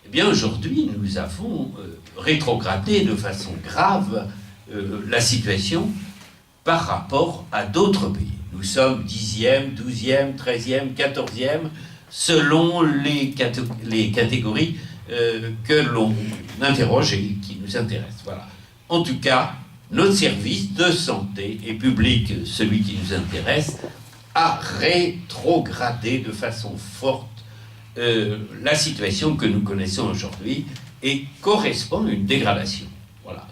Eh bien, aujourd'hui, nous avons rétrogradé de façon grave la situation par rapport à d'autres pays. Nous sommes 10e, 12e, 13e, 14e, selon les catégories que l'on interroge et qui nous intéressent. Voilà. En tout cas, notre service de santé et public, celui qui nous intéresse, a rétrogradé de façon forte la situation que nous connaissons aujourd'hui et correspond à une dégradation. Voilà.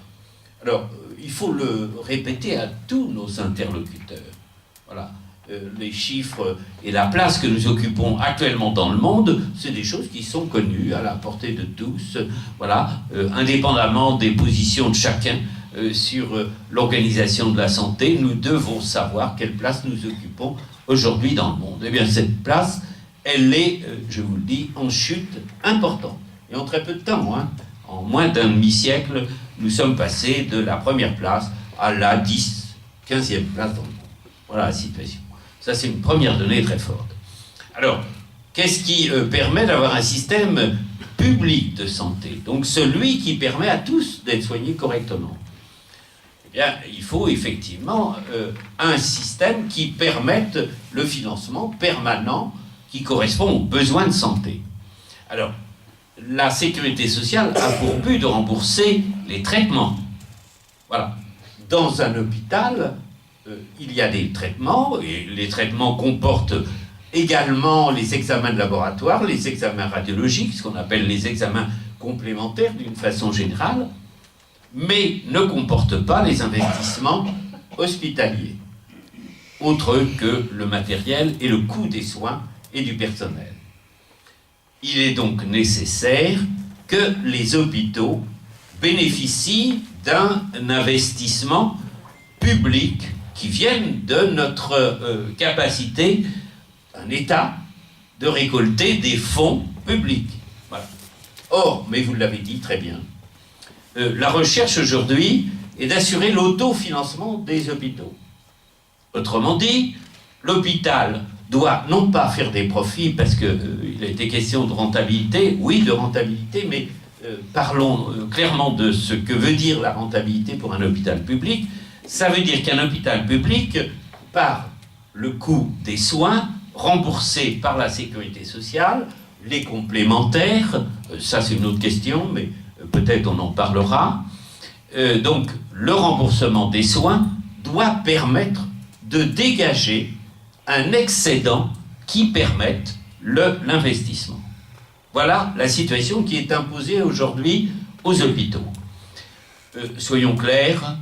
Alors, il faut le répéter à tous nos interlocuteurs. Voilà. Les chiffres et la place que nous occupons actuellement dans le monde, c'est des choses qui sont connues, à la portée de tous, voilà, indépendamment des positions de chacun sur l'organisation de la santé, nous devons savoir quelle place nous occupons aujourd'hui dans le monde. Eh bien, cette place, elle est, je vous le dis, en chute importante. Et en très peu de temps, hein, en moins d'un demi-siècle, nous sommes passés de la première place à la 15e place dans le monde. Voilà la situation. Ça, c'est une première donnée très forte. Alors, qu'est-ce qui permet d'avoir un système public de santé? Donc, celui qui permet à tous d'être soignés correctement. Eh bien, il faut effectivement un système qui permette le financement permanent qui correspond aux besoins de santé. Alors, la sécurité sociale a pour but de rembourser les traitements. Voilà. Dans un hôpital, il y a des traitements, et les traitements comportent également les examens de laboratoire, les examens radiologiques, ce qu'on appelle les examens complémentaires d'une façon générale, mais ne comportent pas les investissements hospitaliers, autres que le matériel et le coût des soins et du personnel. Il est donc nécessaire que les hôpitaux bénéficient d'un investissement public qui vienne de notre capacité, un État, de récolter des fonds publics. Voilà. Or, mais vous l'avez dit très bien, la recherche aujourd'hui est d'assurer l'autofinancement des hôpitaux. Autrement dit, l'hôpital doit non pas faire des profits, parce qu'il a été question de rentabilité, oui, de rentabilité, mais parlons clairement de ce que veut dire la rentabilité pour un hôpital public. Ça veut dire qu'un hôpital public, par le coût des soins, remboursés par la sécurité sociale, les complémentaires, ça c'est une autre question, mais peut-être on en parlera, donc le remboursement des soins doit permettre de dégager un excédent qui permette l'investissement. Voilà la situation qui est imposée aujourd'hui aux hôpitaux. Soyons clairs,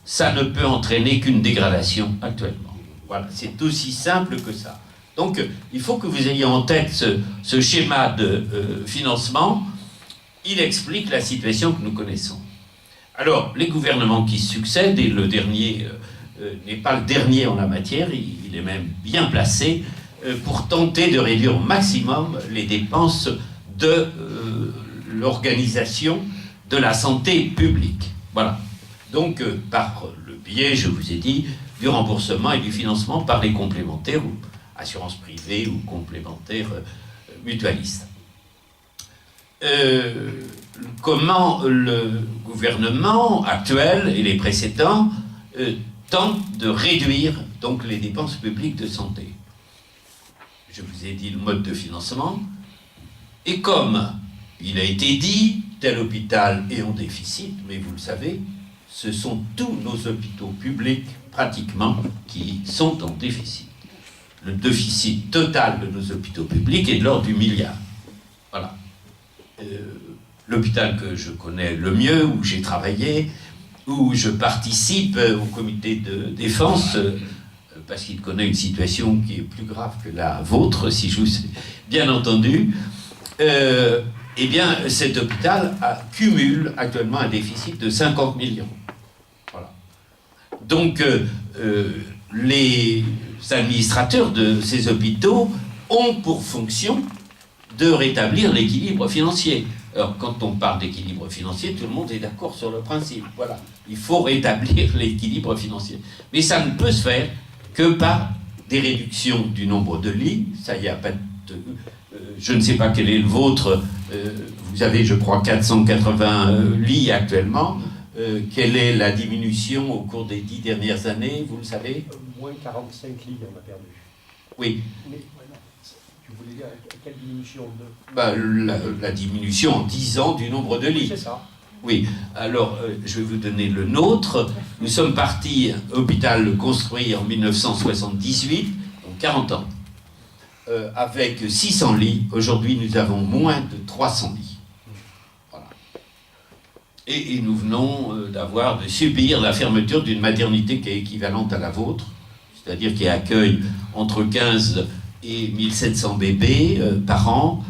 ça ne peut entraîner qu'une dégradation actuellement. Voilà, c'est aussi simple que ça. Donc, il faut que vous ayez en tête ce schéma de financement. Il explique la situation que nous connaissons. Alors, les gouvernements qui succèdent, et le dernier n'est pas le dernier en la matière, il est même bien placé pour tenter de réduire au maximum les dépenses de l'organisation de la santé publique. Voilà. Donc, par le biais, je vous ai dit, du remboursement et du financement par les complémentaires, ou assurances privées, ou complémentaires mutualistes. Comment le gouvernement actuel et les précédents tentent de réduire donc les dépenses publiques de santé? Je vous ai dit le mode de financement, et comme il a été dit, tel hôpital est en déficit, mais vous le savez, ce sont tous nos hôpitaux publics, pratiquement, qui sont en déficit. Le déficit total de nos hôpitaux publics est de l'ordre du milliard. Voilà. L'hôpital que je connais le mieux, où j'ai travaillé, où je participe au comité de défense, parce qu'il connaît une situation qui est plus grave que la vôtre, si je vous ai bien entendu, eh bien, cet hôpital cumule actuellement un déficit de 50 millions. Voilà. Donc, les administrateurs de ces hôpitaux ont pour fonction de rétablir l'équilibre financier. Alors, quand on parle d'équilibre financier, tout le monde est d'accord sur le principe. Voilà. Il faut rétablir l'équilibre financier. Mais ça ne peut se faire que par des réductions du nombre de lits. Ça y a pas de... je ne sais pas quel est le vôtre. vous avez, je crois, 480 lits actuellement. Quelle est la diminution au cours des 10 dernières années, vous le savez? Moins 45 lits, on a perdu. Oui. Mais tu voulais dire quelle diminution de... Bah, la diminution en 10 ans du nombre de lits. C'est ça. Oui, alors je vais vous donner le nôtre. Nous sommes partis, hôpital construit en 1978, donc 40 ans, avec 600 lits. Aujourd'hui, nous avons moins de 300 lits. Voilà. Et nous venons de subir la fermeture d'une maternité qui est équivalente à la vôtre, c'est-à-dire qui accueille entre 15 et 1700 bébés par an,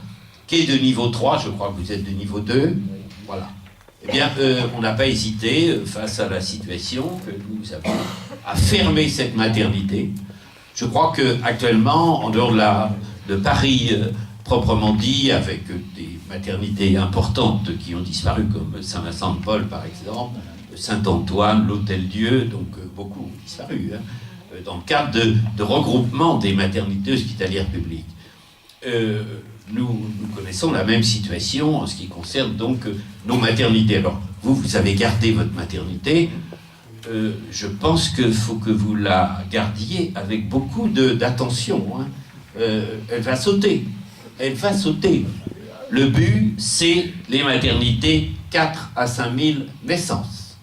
qui est de niveau 3, je crois que vous êtes de niveau 2. Voilà. Eh bien, on n'a pas hésité, face à la situation que nous avons, à fermer cette maternité. Je crois qu'actuellement, en dehors de Paris, proprement dit, avec des maternités importantes qui ont disparu, comme Saint-Vincent-de-Paul, par exemple, Saint-Antoine, l'Hôtel-Dieu, donc beaucoup ont disparu, hein, dans le cadre de regroupement des maternités hospitalières publiques. Nous connaissons la même situation en ce qui concerne donc nos maternités. Alors, vous avez gardé votre maternité. Je pense qu'il faut que vous la gardiez avec beaucoup d'attention. Hein. Elle va sauter. Elle va sauter. Le but, c'est les maternités 4 à 5 000 naissances.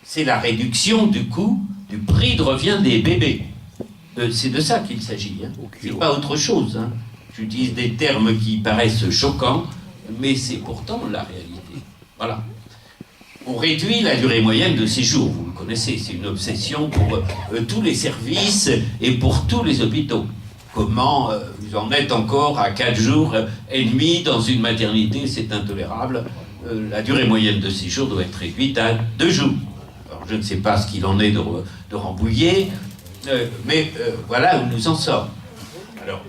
C'est la réduction du coût, du prix de revient des bébés. C'est de ça qu'il s'agit. Hein. C'est pas autre chose. Hein. J'utilise des termes qui paraissent choquants, mais c'est pourtant la réalité. Voilà. On réduit la durée moyenne de séjour, vous le connaissez, c'est une obsession pour tous les services et pour tous les hôpitaux. Comment vous en êtes encore à 4 jours et demi dans une maternité, c'est intolérable. La durée moyenne de séjour doit être réduite à 2 jours. Alors je ne sais pas ce qu'il en est de Rambouillet, mais voilà où nous en sommes. Alors,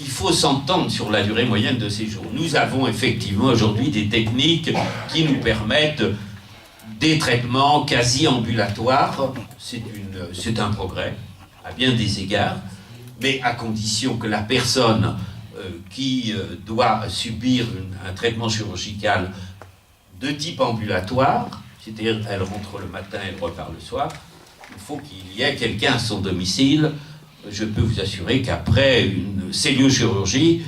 il faut s'entendre sur la durée moyenne de séjour. Nous avons effectivement aujourd'hui des techniques qui nous permettent des traitements quasi ambulatoires. C'est un progrès, à bien des égards, mais à condition que la personne qui doit subir un traitement chirurgical de type ambulatoire, c'est-à-dire elle rentre le matin, elle repart le soir, il faut qu'il y ait quelqu'un à son domicile. Je peux vous assurer qu'après une celluliochirurgie,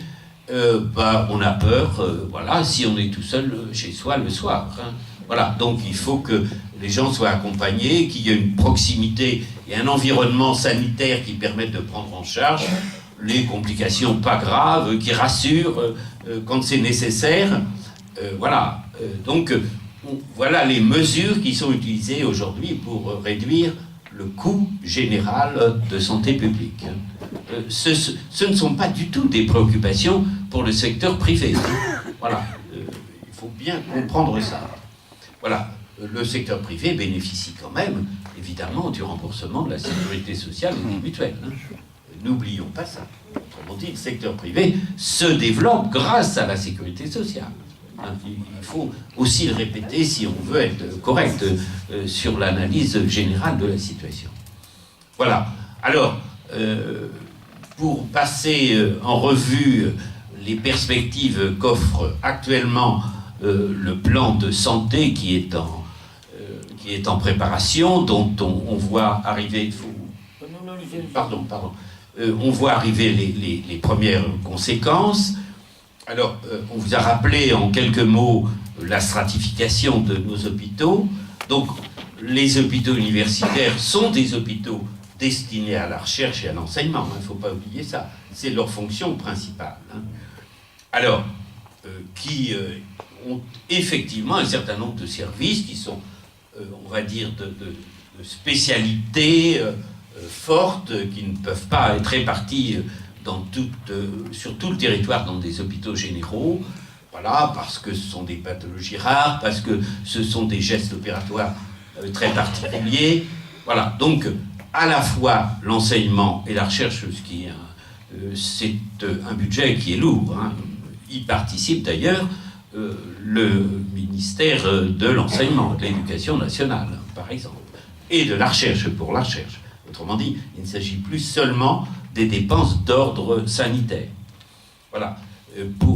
on a peur, voilà, si on est tout seul chez soi le soir. Hein. Voilà, donc il faut que les gens soient accompagnés, qu'il y ait une proximité et un environnement sanitaire qui permettent de prendre en charge les complications pas graves, qui rassurent quand c'est nécessaire. Voilà, donc voilà les mesures qui sont utilisées aujourd'hui pour réduire le coût général de santé publique. Ce ne sont pas du tout des préoccupations pour le secteur privé. Voilà, il faut bien comprendre ça. Voilà, le secteur privé bénéficie quand même, évidemment, du remboursement de la sécurité sociale et des mutuelles. Hein. N'oublions pas ça. Autrement dit, le secteur privé se développe grâce à la sécurité sociale. Hein, il faut aussi le répéter si on veut être correct sur l'analyse générale de la situation. Voilà. Alors, pour passer en revue les perspectives qu'offre actuellement le plan de santé qui est en préparation, dont on voit arriver... Pardon. On voit arriver les premières conséquences. Alors, on vous a rappelé en quelques mots la stratification de nos hôpitaux. Donc, les hôpitaux universitaires sont des hôpitaux destinés à la recherche et à l'enseignement. Il ne faut pas oublier ça. C'est leur fonction principale. Hein. Alors, qui ont effectivement un certain nombre de services qui sont, on va dire, de spécialités fortes, qui ne peuvent pas être réparties sur tout le territoire dans des hôpitaux généraux, voilà, parce que ce sont des pathologies rares, parce que ce sont des gestes opératoires très particuliers. Voilà, donc à la fois l'enseignement et la recherche, c'est un budget qui est lourd. Hein. Y participe d'ailleurs le ministère de l'enseignement, de l'éducation nationale, par exemple, et de la recherche pour la recherche. Autrement dit, il ne s'agit plus seulement des dépenses d'ordre sanitaire. Voilà.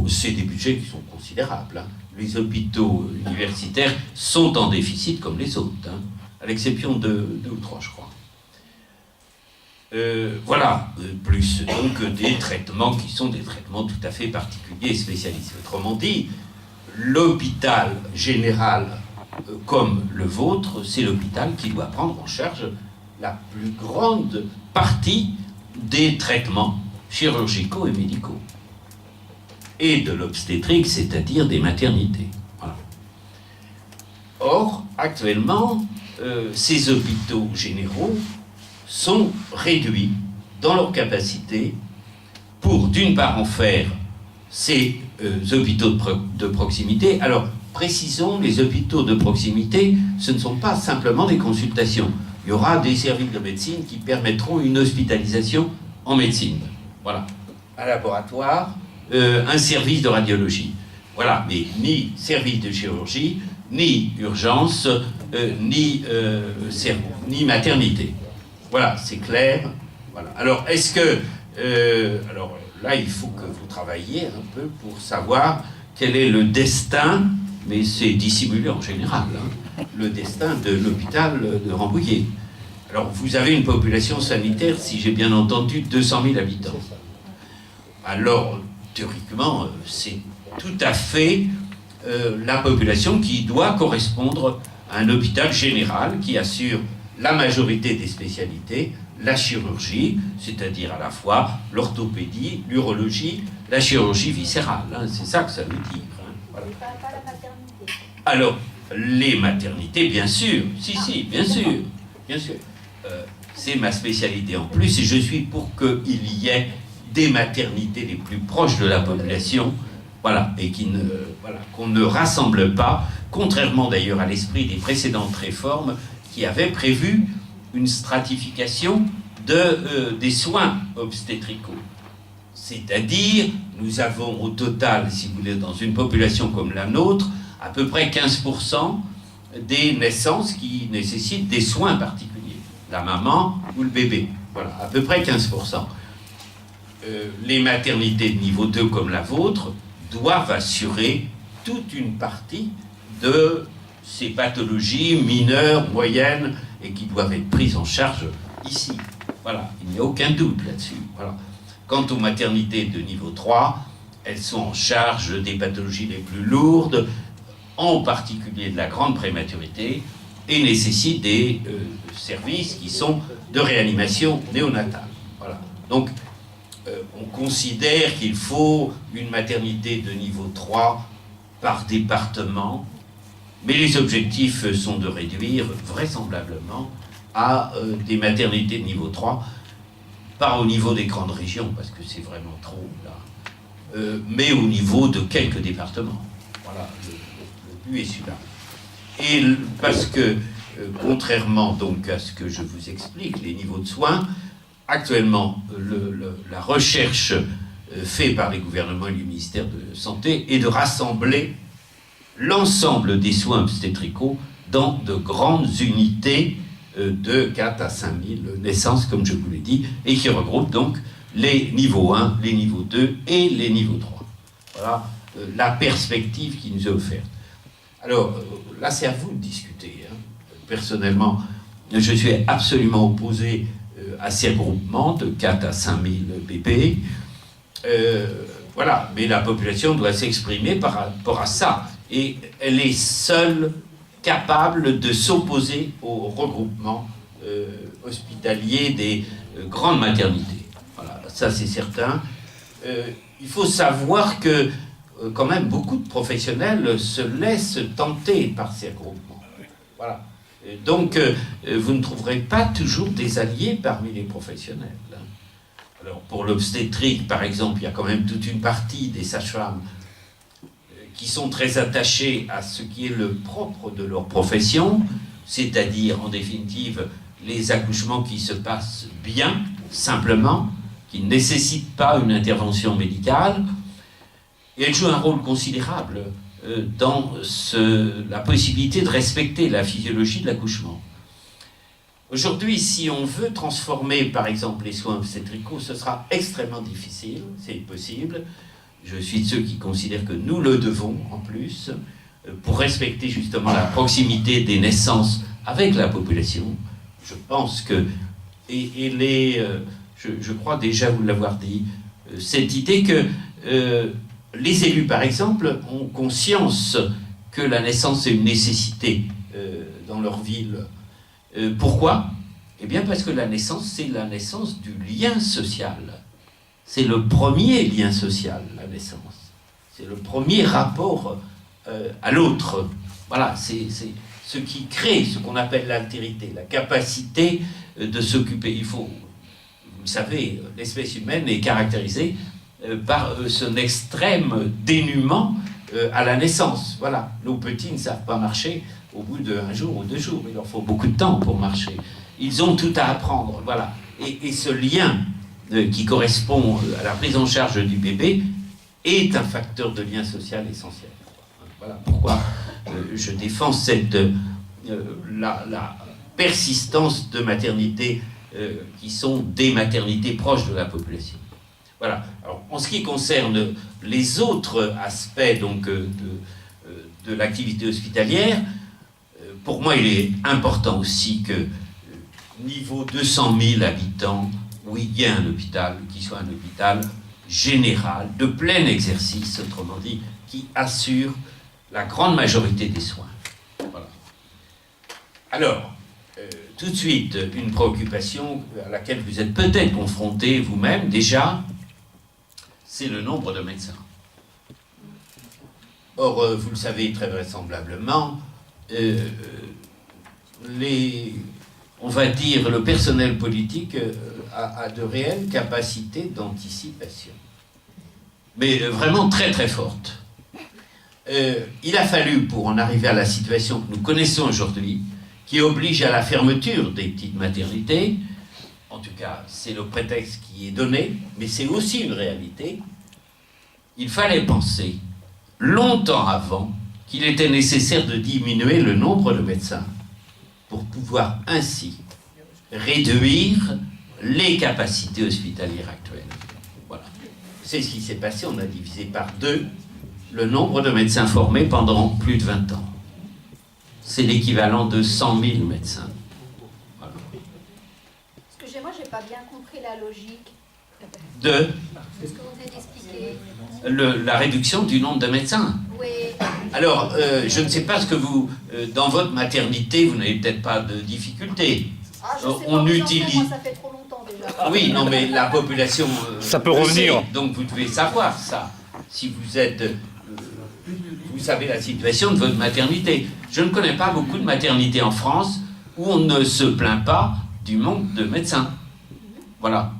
C'est des budgets qui sont considérables. Hein. Les hôpitaux universitaires sont en déficit comme les autres, hein, à l'exception de 2 ou 3, je crois. Voilà, plus donc des traitements qui sont des traitements tout à fait particuliers et spécialisés. Autrement dit, l'hôpital général comme le vôtre, c'est l'hôpital qui doit prendre en charge la plus grande partie des traitements chirurgicaux et médicaux. Et de l'obstétrique, c'est-à-dire des maternités. Voilà. Or, actuellement, ces hôpitaux généraux sont réduits dans leur capacité pour, d'une part, en faire ces hôpitaux de proximité. Alors, précisons, les hôpitaux de proximité, ce ne sont pas simplement des consultations. Il y aura des services de médecine qui permettront une hospitalisation en médecine. Voilà. Un laboratoire, un service de radiologie. Voilà, mais ni service de chirurgie, ni urgence, ni maternité. Voilà, c'est clair. Voilà. Alors, est-ce que... alors là, il faut que vous travailliez un peu pour savoir quel est le destin, mais c'est dissimulé en général, hein, le destin de l'hôpital de Rambouillet. Alors, vous avez une population sanitaire, si j'ai bien entendu, 200 000 habitants. Alors, théoriquement, c'est tout à fait la population qui doit correspondre à un hôpital général qui assure la majorité des spécialités, la chirurgie, c'est-à-dire à la fois l'orthopédie, l'urologie, la chirurgie viscérale. Hein, c'est ça que ça veut dire. Hein, voilà. Pas la maternité. Alors, les maternités, bien sûr. Si, bien sûr. Bien sûr. C'est ma spécialité en plus, et je suis pour qu'il y ait des maternités les plus proches de la population, voilà, et qu'on ne rassemble pas, contrairement d'ailleurs à l'esprit des précédentes réformes, qui avaient prévu une stratification des soins obstétricaux. C'est-à-dire, nous avons au total, si vous voulez, dans une population comme la nôtre, à peu près 15% des naissances qui nécessitent des soins particuliers. La maman ou le bébé. Voilà, à peu près 15%. Les maternités de niveau 2 comme la vôtre doivent assurer toute une partie de ces pathologies mineures, moyennes, et qui doivent être prises en charge ici. Voilà, il n'y a aucun doute là-dessus. Voilà. Quant aux maternités de niveau 3, elles sont en charge des pathologies les plus lourdes, en particulier de la grande prématurité, et nécessitent des services qui sont de réanimation néonatale. Voilà. Donc, on considère qu'il faut une maternité de niveau 3 par département, mais les objectifs sont de réduire vraisemblablement à des maternités de niveau 3, pas au niveau des grandes régions, parce que c'est vraiment trop là, mais au niveau de quelques départements. Voilà, le but est celui-là. Et parce que, contrairement donc à ce que je vous explique, les niveaux de soins, actuellement, la recherche faite par les gouvernements et le ministère de la Santé est de rassembler l'ensemble des soins obstétricaux dans de grandes unités de 4 à 5 000 naissances, comme je vous l'ai dit, et qui regroupent donc les niveaux 1, les niveaux 2 et les niveaux 3. Voilà la perspective qui nous est offerte. Alors, là, c'est à vous de discuter. Hein. Personnellement, je suis absolument opposé à ces regroupements de 4 à 5 000 bébés. Voilà, mais la population doit s'exprimer par rapport à ça. Et elle est seule capable de s'opposer au regroupement hospitalier des grandes maternités. Voilà, ça c'est certain. Il faut savoir que quand même beaucoup de professionnels se laissent tenter par ces regroupements. Voilà. Et donc, vous ne trouverez pas toujours des alliés parmi les professionnels. Alors, pour l'obstétrique, par exemple, il y a quand même toute une partie des sages-femmes qui sont très attachées à ce qui est le propre de leur profession, c'est-à-dire, en définitive, les accouchements qui se passent bien, simplement, qui ne nécessitent pas une intervention médicale, et elles jouent un rôle considérable dans la possibilité de respecter la physiologie de l'accouchement. Aujourd'hui, si on veut transformer, par exemple, les soins obstétricaux, ce sera extrêmement difficile, c'est possible. je suis de ceux qui considèrent que nous le devons en plus, pour respecter justement la proximité des naissances avec la population. Je pense que, je crois déjà vous l'avoir dit, cette idée que les élus, par exemple, ont conscience que la naissance est une nécessité dans leur ville. Pourquoi ? Eh bien parce que la naissance, c'est la naissance du lien social. C'est le premier lien social, la naissance. C'est le premier rapport à l'autre. Voilà, c'est ce qui crée ce qu'on appelle l'altérité, la capacité de s'occuper. Il faut, vous savez, l'espèce humaine est caractérisée par son extrême dénuement à la naissance. Voilà, nos petits ne savent pas marcher au bout d'un jour ou 2 jours. Il leur faut beaucoup de temps pour marcher. Ils ont tout à apprendre. Voilà. Et ce lien qui correspond à la prise en charge du bébé est un facteur de lien social essentiel. Voilà pourquoi je défends la persistance de maternités qui sont des maternités proches de la population. Voilà. Alors, en ce qui concerne les autres aspects donc, de l'activité hospitalière, pour moi, il est important aussi que, niveau 200 000 habitants, oui, il y a un hôpital qui soit un hôpital général, de plein exercice, autrement dit, qui assure la grande majorité des soins. Voilà. Alors, tout de suite, une préoccupation à laquelle vous êtes peut-être confrontés vous-même déjà, c'est le nombre de médecins. Or, vous le savez très vraisemblablement, on va dire, le personnel politique a de réelles capacités d'anticipation. Mais vraiment très très fortes. Il a fallu, pour en arriver à la situation que nous connaissons aujourd'hui, qui oblige à la fermeture des petites maternités, en tout cas c'est le prétexte qui est donné, mais c'est aussi une réalité, il fallait penser longtemps avant qu'il était nécessaire de diminuer le nombre de médecins pour pouvoir ainsi réduire les capacités hospitalières actuelles. Voilà. C'est ce qui s'est passé, on a divisé par 2 le nombre de médecins formés pendant plus de 20 ans. C'est l'équivalent de 100 000 médecins. Voilà. Excusez-moi, je n'ai pas bien compris la logique. De Ce que vous venez d'expliquer. la réduction du nombre de médecins. Oui. Alors, je ne sais pas ce que vous... dans votre maternité, vous n'avez peut-être pas de difficultés. Ah, je sais On pas, utilise... moi, ça fait trop longtemps déjà. Oui, non, mais la population... ça peut revenir. Sait, donc vous devez savoir ça. Si vous êtes... vous savez la situation de votre maternité. Je ne connais pas beaucoup de maternités en France où on ne se plaint pas du manque de médecins. Voilà.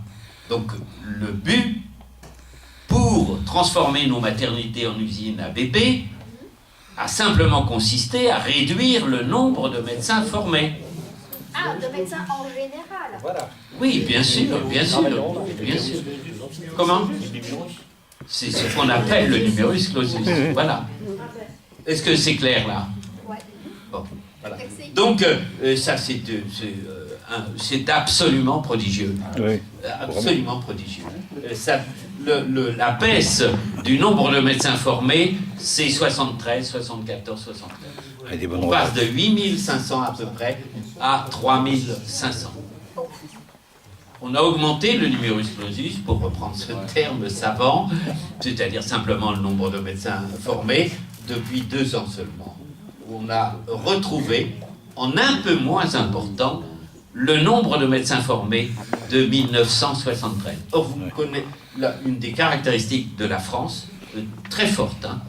Donc, le but, pour transformer nos maternités en usines à bébés, a simplement consisté à réduire le nombre de médecins formés. Ah, de médecins en général. Voilà. Oui, bien sûr, bien sûr, bien sûr. Comment ? C'est ce qu'on appelle le numerus clausus. Voilà. Est-ce que c'est clair là ? Ouais. Bon, voilà. Merci. Donc, ça, c'est absolument prodigieux. Oui. Absolument prodigieux. La baisse du nombre de médecins formés, c'est 73, 74, 75. On passe de 8500 à peu près à 3500. On a augmenté le numerus clausus, pour reprendre ce terme savant, c'est-à-dire simplement le nombre de médecins formés, depuis 2 ans seulement. On a retrouvé, en un peu moins important, le nombre de médecins formés de 1973. Or, vous connaissez une des caractéristiques de la France, très forte, hein,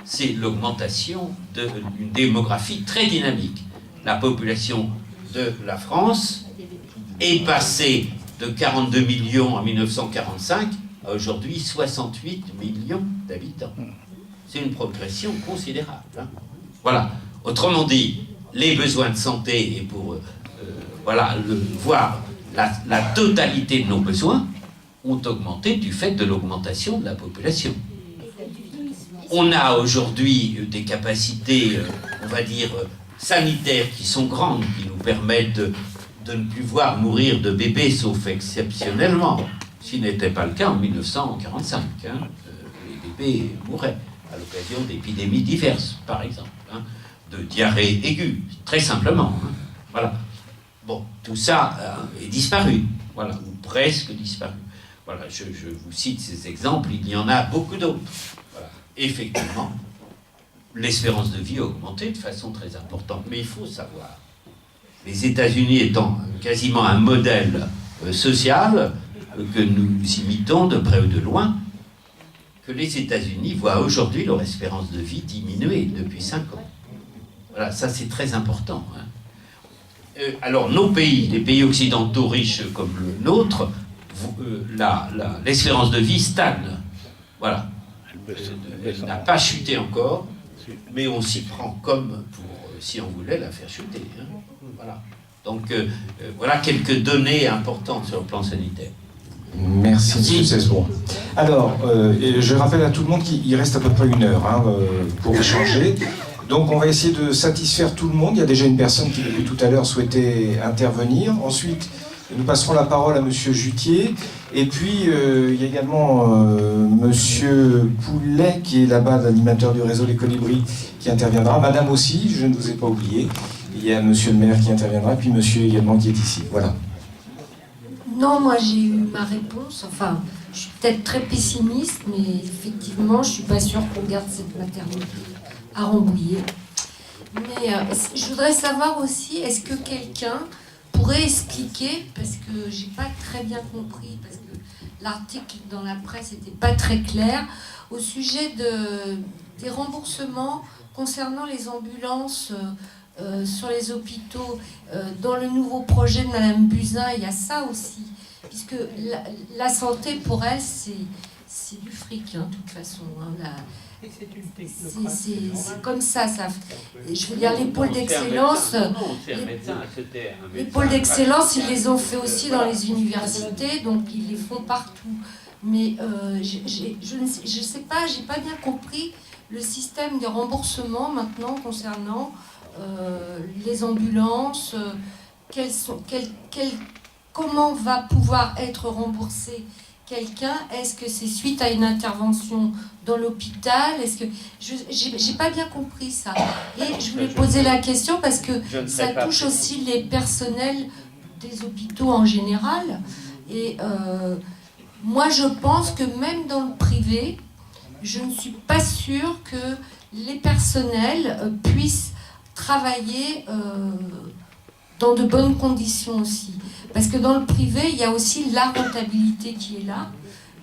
c'est l'augmentation d'une démographie très dynamique. La population de la France est passée de 42 millions en 1945 à aujourd'hui 68 millions d'habitants. C'est une progression considérable. Hein. Voilà. Autrement dit, les besoins de santé, et pour voir la totalité de nos besoins, ont augmenté du fait de l'augmentation de la population. On a aujourd'hui des capacités, on va dire, sanitaires qui sont grandes, qui nous permettent de ne plus voir mourir de bébés, sauf exceptionnellement, ce qui n'était pas le cas en 1945. Hein. Les handicapés mouraient à l'occasion d'épidémies diverses, par exemple, hein, de diarrhée aiguë, très simplement. Hein, voilà. Bon, tout ça est disparu, voilà, ou presque disparu. Voilà, je vous cite ces exemples, il y en a beaucoup d'autres. Voilà. Effectivement, l'espérance de vie a augmenté de façon très importante, mais il faut savoir, les États-Unis étant quasiment un modèle social que nous imitons de près ou de loin, que les États-Unis voient aujourd'hui leur espérance de vie diminuer depuis 5 ans. Voilà, ça c'est très important. Hein. Alors nos pays, les pays occidentaux riches comme le nôtre, l'espérance de vie stagne. Voilà. Elle n'a pas chuté encore, mais on s'y prend comme pour, si on voulait, la faire chuter. Hein. Voilà. Donc voilà quelques données importantes sur le plan sanitaire. Merci, M. Cesbron. Alors, je rappelle à tout le monde qu'il reste à peu près 1 heure hein, pour échanger. Donc, on va essayer de satisfaire tout le monde. Il y a déjà une personne qui, depuis tout à l'heure, souhaitait intervenir. Ensuite, nous passerons la parole à M. Jutier. Et puis, il y a également M. Poulet, qui est là-bas, l'animateur du réseau Les Colibris, qui interviendra. Madame aussi, je ne vous ai pas oublié. Il y a M. le maire qui interviendra, et puis monsieur également qui est ici. Voilà. Non, moi j'ai eu ma réponse. Enfin, je suis peut-être très pessimiste, mais effectivement, je ne suis pas sûre qu'on garde cette maternité à Rambouillet. Mais je voudrais savoir aussi, est-ce que quelqu'un pourrait expliquer, parce que j'ai pas très bien compris, parce que l'article dans la presse n'était pas très clair, au sujet des remboursements concernant les ambulances sur les hôpitaux. Dans le nouveau projet de Madame Buzyn, il y a ça aussi, puisque la santé pour elle, c'est du fric, hein, de toute façon. Hein, c'est comme ça. Je veux dire, les pôles d'excellence, les pôles d'excellence, ils les ont fait aussi dans les universités, donc ils les font partout. Mais je ne sais pas, j'ai pas bien compris le système des remboursements maintenant concernant les ambulances. Comment va pouvoir être remboursé quelqu'un? Est-ce que c'est suite à une intervention dans l'hôpital? Est-ce que j'ai pas bien compris ça? Et je voulais poser la question parce que ça touche aussi les personnels des hôpitaux en général. Et moi, je pense que même dans le privé, je ne suis pas sûre que les personnels puissent travailler dans de bonnes conditions aussi. Parce que dans le privé, il y a aussi la rentabilité qui est là.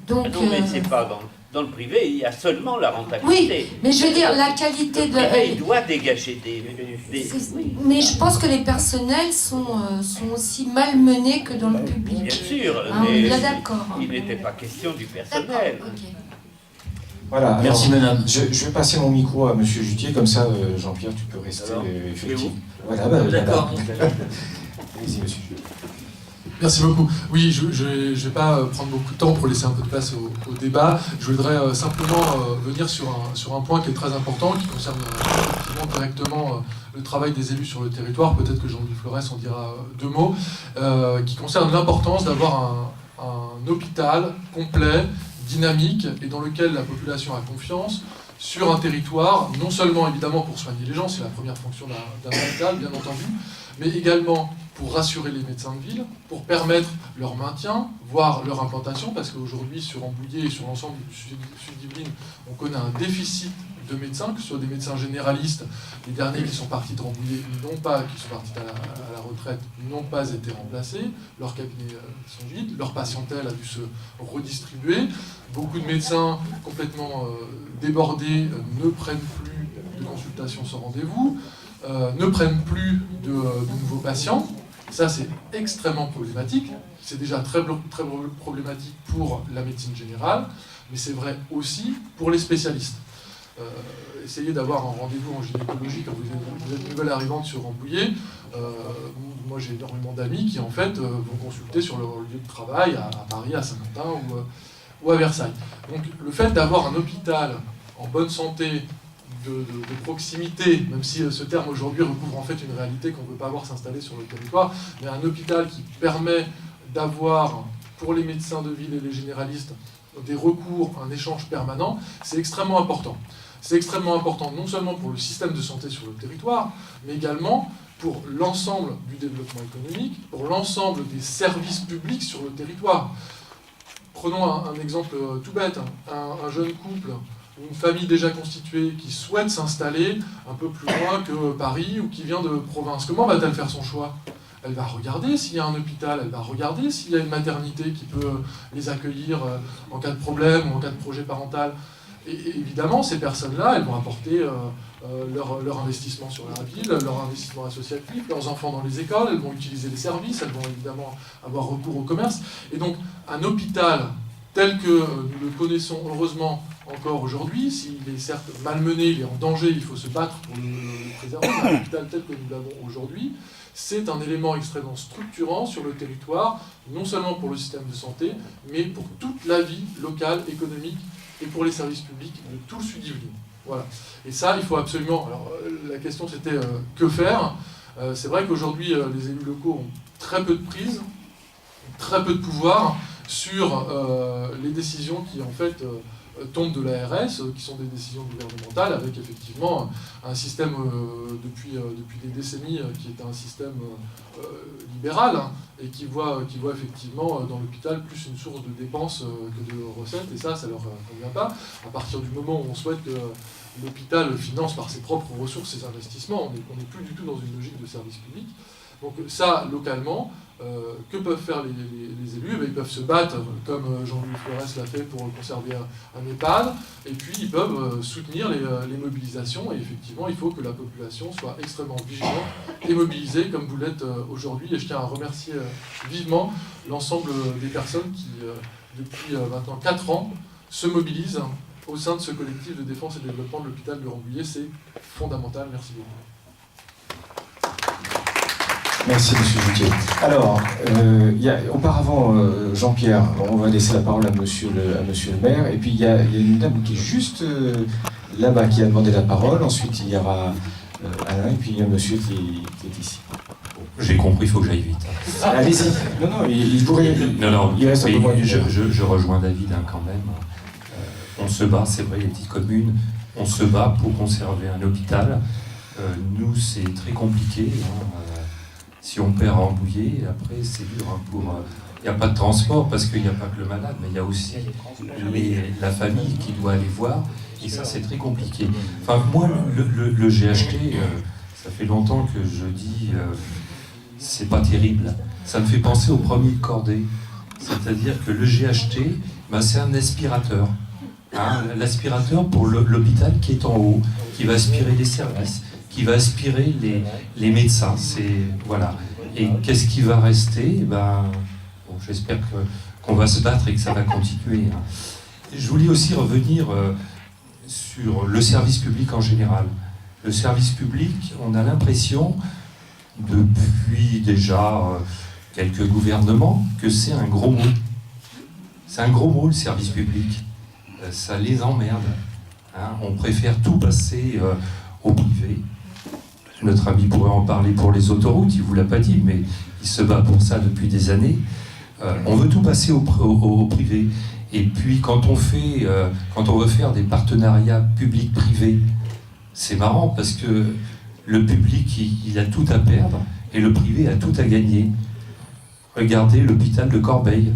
Donc, non, mais c'est pas dans le privé, il y a seulement la rentabilité. Oui, mais je veux dire, la qualité de... Il doit dégager des... Mais je pense que les personnels sont aussi malmenés que dans le public. Bien sûr, on est mais bien d'accord. Il n'était pas question du personnel. Okay. Voilà, merci madame. Je vais passer mon micro à M. Jutier, comme ça, Jean-Pierre, tu peux rester effectif. Voilà, d'accord. Allez-y, monsieur. Merci beaucoup. Oui, je ne vais pas prendre beaucoup de temps pour laisser un peu de place au débat. Je voudrais simplement venir sur un point qui est très important, qui concerne directement le travail des élus sur le territoire. Peut-être que Jean-Louis Flores en dira 2 mots, qui concerne l'importance d'avoir un hôpital complet, dynamique, et dans lequel la population a confiance, sur un territoire, non seulement évidemment pour soigner les gens, c'est la première fonction d'un hôpital, bien entendu, mais également pour rassurer les médecins de ville, pour permettre leur maintien, voire leur implantation, parce qu'aujourd'hui, sur Rambouillet et sur l'ensemble du sud d'Yvelines, on connaît un déficit de médecins, que ce soit des médecins généralistes, les derniers qui sont partis de Rambouillet, qui sont partis à la retraite, n'ont pas été remplacés, leurs cabinets sont vides, leur patientèle a dû se redistribuer, beaucoup de médecins complètement débordés ne prennent plus de consultations sans rendez-vous, ne prennent plus de nouveaux patients. Ça, c'est extrêmement problématique. C'est déjà très problématique pour la médecine générale, mais c'est vrai aussi pour les spécialistes. Essayez d'avoir un rendez-vous en gynécologie quand vous êtes nouvelle arrivante sur Rambouillet. Moi, j'ai énormément d'amis qui, en fait, vont consulter sur leur lieu de travail à Paris, à Saint-Quentin ou à Versailles. Donc, le fait d'avoir un hôpital en bonne santé, de proximité, même si ce terme aujourd'hui recouvre en fait une réalité qu'on ne peut pas voir s'installer sur le territoire, mais un hôpital qui permet d'avoir, pour les médecins de ville et les généralistes, des recours, un échange permanent, c'est extrêmement important. C'est extrêmement important non seulement pour le système de santé sur le territoire, mais également pour l'ensemble du développement économique, pour l'ensemble des services publics sur le territoire. Prenons un exemple tout bête, un jeune couple, une famille déjà constituée qui souhaite s'installer un peu plus loin que Paris ou qui vient de province. Comment va-t-elle faire son choix ? Elle va regarder s'il y a un hôpital, elle va regarder s'il y a une maternité qui peut les accueillir en cas de problème ou en cas de projet parental. Et évidemment, ces personnes-là, elles vont apporter leur investissement sur la ville, leur investissement associatif, leurs enfants dans les écoles, elles vont utiliser les services, elles vont évidemment avoir recours au commerce. Et donc, un hôpital tel que nous le connaissons heureusement encore aujourd'hui, s'il est certes malmené, il est en danger, il faut se battre pour le préserver, un hôpital tel que nous l'avons aujourd'hui, c'est un élément extrêmement structurant sur le territoire, non seulement pour le système de santé, mais pour toute la vie locale, économique, et pour les services publics de tout le Sud-Yvelines. Voilà. Et ça, il faut absolument... Alors, la question, c'était que faire. C'est vrai qu'aujourd'hui, les élus locaux ont très peu de prise, très peu de pouvoir sur les décisions qui, en fait, tombent de l'ARS, qui sont des décisions gouvernementales, avec effectivement un système, depuis des décennies, qui est un système libéral, hein, et qui voit effectivement dans l'hôpital plus une source de dépenses que de recettes, et ça leur convient pas. À partir du moment où on souhaite que l'hôpital finance par ses propres ressources ses investissements, on n'est plus du tout dans une logique de service public. Donc ça, localement, que peuvent faire les élus ? Ils peuvent se battre, comme Jean-Louis Flores l'a fait pour conserver un EHPAD, et puis ils peuvent soutenir les mobilisations, et effectivement, il faut que la population soit extrêmement vigilante et mobilisée, comme vous l'êtes aujourd'hui, et je tiens à remercier vivement l'ensemble des personnes qui, depuis maintenant 4 ans, se mobilisent au sein de ce collectif de défense et de développement de l'hôpital de Rambouillet. C'est fondamental. Merci beaucoup. Merci, M. Joutier. Alors, auparavant, Jean-Pierre, on va laisser la parole à monsieur le maire, et puis il y a une dame qui est juste là-bas qui a demandé la parole, ensuite il y aura Alain, et puis il y a un monsieur qui est ici. J'ai compris, il faut que j'aille vite. Allez-y. Non, il pourrait... il reste un peu moins d'une heure. Je rejoins David quand même. On se bat, c'est vrai, les petites communes, on se bat pour conserver un hôpital. Nous, c'est très compliqué. Si on perd Rambouillet, après, c'est dur. Il n'y a pas de transport parce qu'il n'y a pas que le malade, mais il y a aussi la famille qui doit aller voir. Et ça, c'est très compliqué. Enfin, moi, le GHT, ça fait longtemps que je dis, c'est pas terrible. Ça me fait penser au premier de cordée. C'est-à-dire que le GHT, c'est un aspirateur. Hein, l'aspirateur pour l'hôpital qui est en haut, qui va aspirer les services, qui va aspirer les médecins. Voilà. Et qu'est-ce qui va rester ? J'espère qu'on va se battre et que ça va continuer. Hein. Je voulais aussi revenir sur le service public en général. Le service public, on a l'impression, depuis déjà quelques gouvernements, que c'est un gros mot. C'est un gros mot, le service public. Ça les emmerde. Hein. On préfère tout passer au privé. Notre ami pourrait en parler pour les autoroutes, il ne vous l'a pas dit, mais il se bat pour ça depuis des années. On veut tout passer au privé. Et puis quand on veut faire des partenariats public-privé, c'est marrant parce que le public, il a tout à perdre et le privé a tout à gagner. Regardez l'hôpital de Corbeil.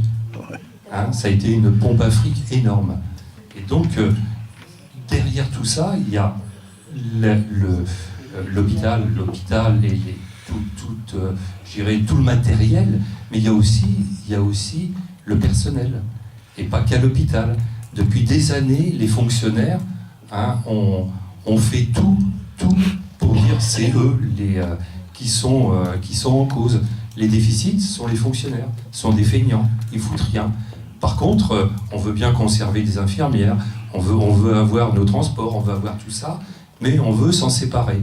Hein, ça a été une pompe à fric énorme. Et donc, derrière tout ça, il y a l'hôpital et tout le matériel, mais il y a aussi le personnel, et pas qu'à l'hôpital. Depuis des années, les fonctionnaires ont fait tout pour dire c'est eux qui sont en cause. Les déficits sont les fonctionnaires, sont des feignants, ils foutent rien. Par contre, on veut bien conserver des infirmières, on veut avoir nos transports, on veut avoir tout ça, mais on veut s'en séparer.